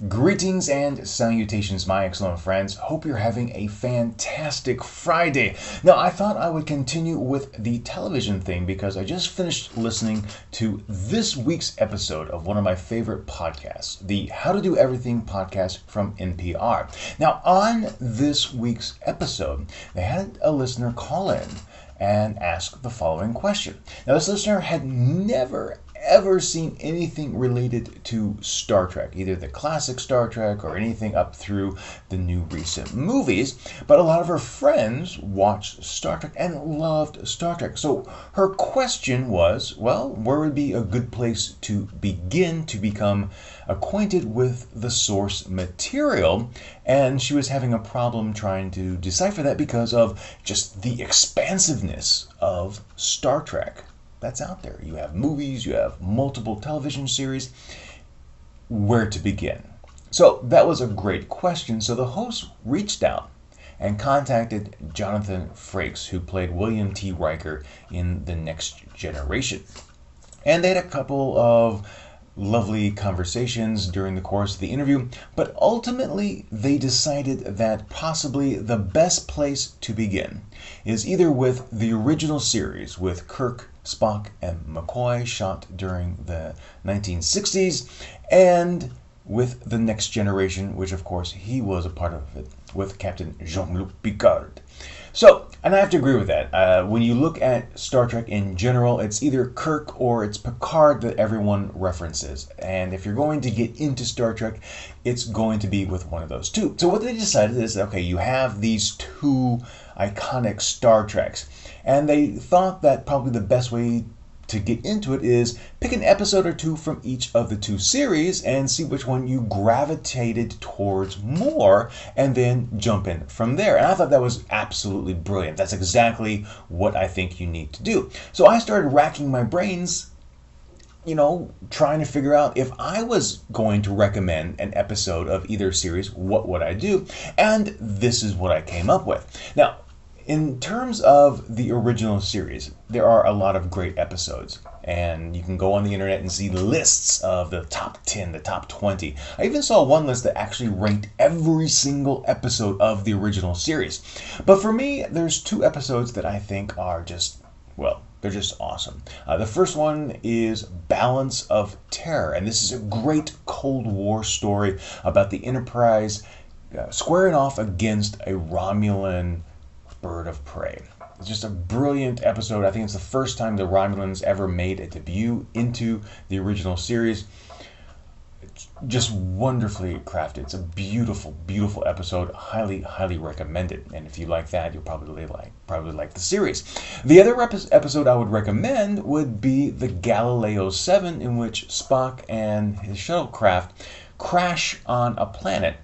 Greetings and salutations, my excellent friends. Hope you're having a fantastic Friday. Now, I thought I would continue with the television thing because I just finished listening to this week's episode of one of my favorite podcasts, the How to Do Everything podcast from NPR. Now, on this week's episode, they had a listener call in and ask the following question. Now, this listener had never ever seen anything related to Star Trek, either the classic Star Trek or anything up through the new recent movies, but a lot of her friends watched Star Trek and loved Star Trek. So her question was, well, where would be a good place to begin to become acquainted with the source material? And she was having a problem trying to decipher that because of just the expansiveness of Star Trek that's out there. You have movies, you have multiple television series. Where to begin? So that was a great question. So the host reached out and contacted Joanthan Frakes, who played William T. Riker in The Next Generation. And they had a couple of lovely conversations during the course of the interview, but ultimately they decided that possibly the best place to begin is either with the original series with Kirk, Spock, and McCoy, shot during the 1960s, and with The Next Generation, which of course he was a part of it, with Captain Jean-Luc Picard. So, and I have to agree with that. When you look at Star Trek in general, it's either Kirk or it's Picard that everyone references. And if you're going to get into Star Trek, it's going to be with one of those two. So what they decided is, okay, you have these two iconic Star Treks. And they thought that probably the best way to get into it is pick an episode or two from each of the two series and see which one you gravitated towards more and then jump in from there. And I thought that was absolutely brilliant. That's exactly what I think you need to do. So I started racking my brains, trying to figure out if I was going to recommend an episode of either series, what would I do? And this is what I came up with. Now, in terms of the original series, there are a lot of great episodes, and you can go on the internet and see lists of the top 10, the top 20. I even saw one list that actually ranked every single episode of the original series. But for me, there's two episodes that I think are just, well, they're just awesome. The first one is Balance of Terror, and this is a great Cold War story about the Enterprise squaring off against a Romulan bird of prey. It's just a brilliant episode. I think it's the first time the Romulans ever made a debut into the original series. It's just wonderfully crafted. It's a beautiful, beautiful episode. Highly, highly recommended. And if you like that, you'll probably like the series. The other episode I would recommend would be the Galileo 7, in which Spock and his shuttlecraft crash on a planet.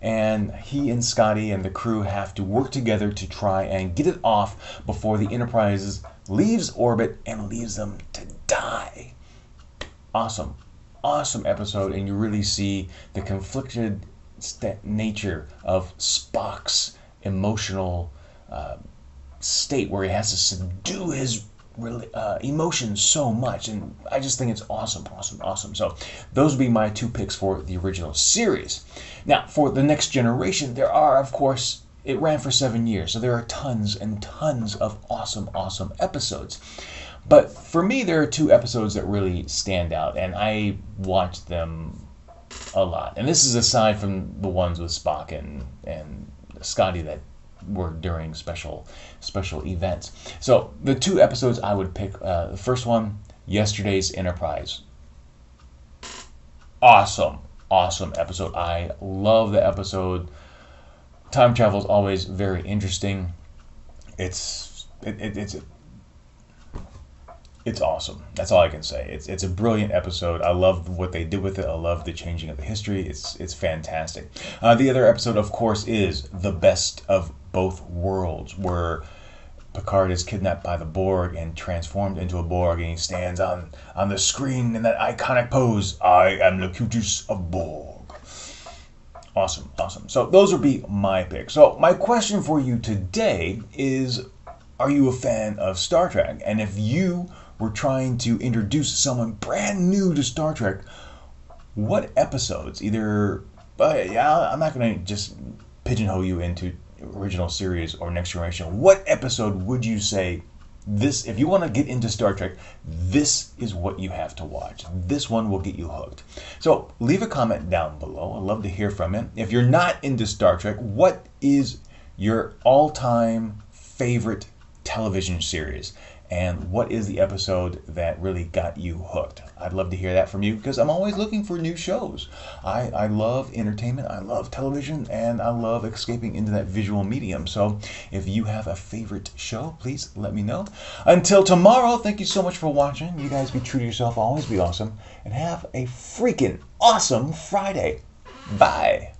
And he and Scotty and the crew have to work together to try and get it off before the Enterprise leaves orbit and leaves them to die. Awesome. Awesome episode, and you really see the conflicted nature of Spock's emotional state where he has to subdue his emotions so much, and I just think it's awesome, awesome, awesome. So those would be my two picks for the original series. Now, for The Next Generation, there are, of course, it ran for 7 years, so there are tons and tons of awesome, awesome episodes. But for me, there are two episodes that really stand out, and I watched them a lot. And this is aside from the ones with Spock and Scotty that were during special events. So the two episodes I would pick, the first one, Yesterday's Enterprise. Awesome episode. I love the episode. Time travel is always very interesting. It's awesome. That's all I can say. It's a brilliant episode. I love what they did with it. I love the changing of the history. It's fantastic. The other episode, of course, is The Best of Both Worlds, where Picard is kidnapped by the Borg and transformed into a Borg, and he stands on the screen in that iconic pose, I am Locutus of Borg. Awesome. So those would be my picks. So my question for you today is, are you a fan of Star Trek? And if you were trying to introduce someone brand new to Star Trek, what episodes, either But yeah, I'm not going to just pigeonhole you into original series or Next Generation. What episode would you say this, if you want to get into Star Trek, this is what you have to watch. This one will get you hooked. So leave a comment down below. I'd love to hear from you. If you're not into Star Trek, what is your all-time favorite television series? And what is the episode that really got you hooked? I'd love to hear that from you because I'm always looking for new shows. I love entertainment, I love television, and I love escaping into that visual medium. So if you have a favorite show, please let me know. Until tomorrow, thank you so much for watching. You guys be true to yourself, always be awesome, and have a freaking awesome Friday. Bye.